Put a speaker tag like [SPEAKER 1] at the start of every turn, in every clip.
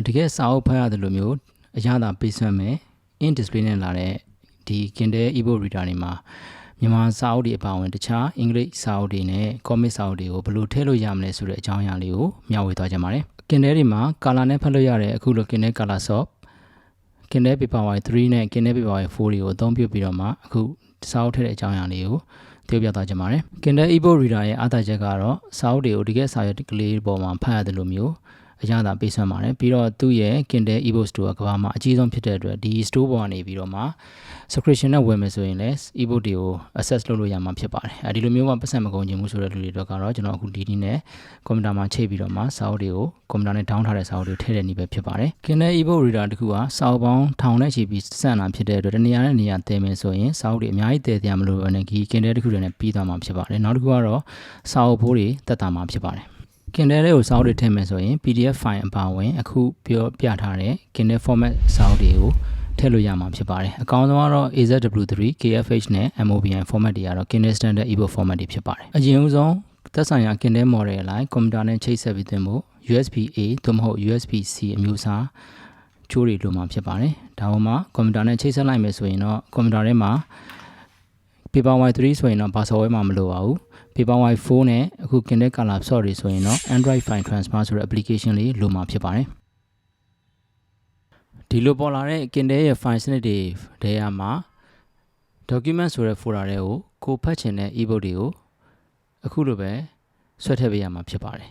[SPEAKER 1] တကယ်စာအုပ်ဖတ်ရတယ်လို့မျိုးအရသာပေးစွမ်းမယ် in display နဲ့လာတဲ့ဒီ Kindle ebook reader တွေမှာမြန်မာစာအုပ်တွေအပါအဝင်တခြားအင်္ဂလိပ်စာအုပ်တွေနဲ့ comic စာအုပ်တွေကိုဘယ်လိုထည့်လို့ရမလဲဆိုတဲ့အကြောင်းအရာလေးကိုမျှဝေသွားကြပါမယ် Kindle တွေမှာ color နဲ့ဖတ်လို့ရတဲ့အခုလို Kindle Color Soft Kindle Paperwhite 3နဲ့ Kindle Paperwhite 4တွေကိုအသုံးပြုပြီးတော့မှအခုစာအုပ်ထည့်တဲ့အကြောင်းအရာလေးကိုပြောပြသွားကြပါမယ် Kindle ebook reader ရဲ့အားသာချက်ကတော့စာအုပ်တွေကိုတကယ်စာရွက်ကလေးပေါ်မှာဖတ်ရတယ်လို့မျိုးအရသာပေးစွမ်းပါတယ်ပြီးတော့သူ့ရဲ့ Kindle ebook store ကဘာမှာအကြီးဆုံးဖြစ်တဲ့အတွက်ဒီ store ပေါ်ကနေပြီးတော့မှ subscription နဲ့ဝယ်မယ်ဆိုရင်လည်း ebook တွေကို access လုပ်လို့ရမှာဖြစ်ပါတယ်အဲဒီလိုမျိုးမှပတ်စံမကုန်ချင်ဘူးဆိုတဲ့လူတွေတော့ကတော့ကျွန်တော်အခုဒီနည်းနဲ့ကွန်ပျူတာမှာချိန်ပြီးတော့မှစာအုပ်တွေကိုကွန်ပျူတာနဲ့ down ထားတဲ့စာအုပ်တွေကိုထည့်တဲ့နည်းပဲဖြစ်ပါတယ် Kindle ebook reader တခုကစာအုပ်ပေါင်းထောင်နဲ့ချီပြီးစန့်လာဖြစ်တဲ့အတွက်တနေရာနဲ့နေရာသယ်မယ်ဆိုရင်စာအုပ်တွေအများကြီးသယ်တရားမလို့ဘဲနဲ့ဒီ Kindle တခုတည်းနဲ့ပြီးသွားမှာဖြစ်ပါတယ်နောက်တစ်ခုကတော့စာအုပ်ဖိုးတွေတက်တာမှာဖြစ်ပါတယ်Kindle လေးကိုစာအုပ်တွေထည့်မယ်ဆိုရင် PDF file အပါအဝင်အခုပြထားတဲ့ Kindle format စာအုပ်တွေကိုထည့်လို့ရမှာဖြစ်ပါတယ်အကောင်းဆုံးကတော့ AZW3 KFH နဲ့ MOBI format တွေကတော့ Kindle standard ebook format တွေဖြစ်ပါတယ်အရင်ဆုံးသက်ဆိုင်ရာ Kindle model အလိုက်ကွန်ပျူတာနဲ့ချိတ်ဆက်ပြီးသင်ဖို့ USB-A သို့မဟုတ် USB-C အမျိုးအစားကြိုးတွေလိုမှာဖြစ်ပါတယ်ဒါမှမဟုတ်ကွန်ပျူတာနဲ့ချိတ်ဆက်လိုက်မယ်ဆိုရင်တော့ကွန်ပျူတာထဲမှာ Paperwhite 3ဆိုရင်တော့ဘာ software မှမလိုပါဘူး Paperwhite 4နဲ့အခု Kindle Color Soft တွေဆိုရင်တော့ Android File Transfer ဆိုတဲ့ application လေးလိုမှာဖြစ်ပါတယ်ဒီလိုပေါ်လာတဲ့ Kindle ရဲ့ file စနစ်တွေထဲမှာ document ဆိုတဲ့ folder တွေကိုဖတ်ချင်တဲ့ ebook တွေကိုအခုလိုပဲဆွဲထည့်ပေးရမှာဖြစ်ပါတယ်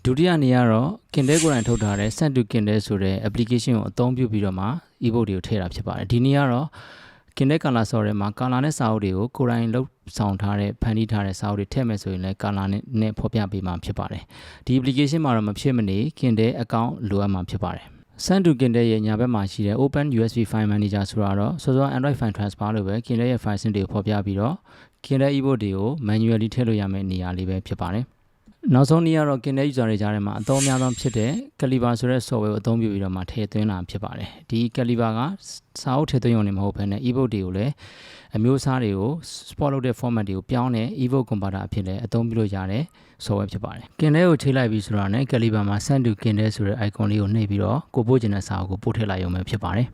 [SPEAKER 1] ဒုတိယနေရာတော့ Kindle ကိုယ်တိုင်ထုတ်ထားတဲ့ Send to Kindle ဆိုတဲ့ application ကိုအသုံးပြုပြီးတော့မှ ebook တွေကိုထည့်တာဖြစ်ပါတယ်ဒီနေ့ကတော့ Kindle Color Soft ထဲမှာ color နဲ့စာအုပ်တွေကိုကိုယ်တိုင်လုပ်ဆောင်ထားတဲ့ဖန်တီးထားတဲ့စာအုပ်တွေထည့်မယ်ဆိုရင်လည်း color နဲ့ဖော်ပြပေးမှာဖြစ်ပါတယ်ဒီ application မှာတော့မဖြစ်မနေ Kindle account လိုအပ်မှာဖြစ်ပါတယ် Send to Kindle ရဲ့ညာဘက်မှာရှိတဲ့ Open USB File Manager ဆိုတာတော့စောစော Android File Transfer လို့ပဲ Kindle ရဲ့ file စနစ်တွေကိုဖော်ပြပြီးတော့ Kindle ebook တွေကို manually ထည့်လို့ရမယ့်နေရာလေးပဲဖြစ်ပါတယ်နောက်ဆုံးနည်းကတော့ Kindle user တွေကြားထဲမှာအသုံးအများဆုံးဖြစ်တဲ့ Calibre ဆိုတဲ့ software ကိုအသုံးပြုပြီးတော့မှထည့်သွင်းတာဖြစ်ပါတယ်ဒီ Calibre ကစာအုပ်ထည့်သွင်းရုံနဲ့မဟုတ်ဘဲနဲ့ ebook တွေကိုလည်းအမျိုးအစားတွေကို export လုပ်တဲ့ format တွေကိုပြောင်းတဲ့ ebook converter အဖြစ်လည်းအသုံးပြုလို့ရတဲ့ software ဖြစ်ပါတယ် Kindle ကိုချိန်လိုက်ပြီးဆိုတာနဲ့ Calibre မှာ Send to Kindle ဆိုတဲ့ icon လေးကိုနှိပ်ပြီးတော့ကိုပို့ချင်တဲ့စာအုပ်ကိုပို့ထည့်လိုက်ရုံပဲဖြစ်ပါတယ်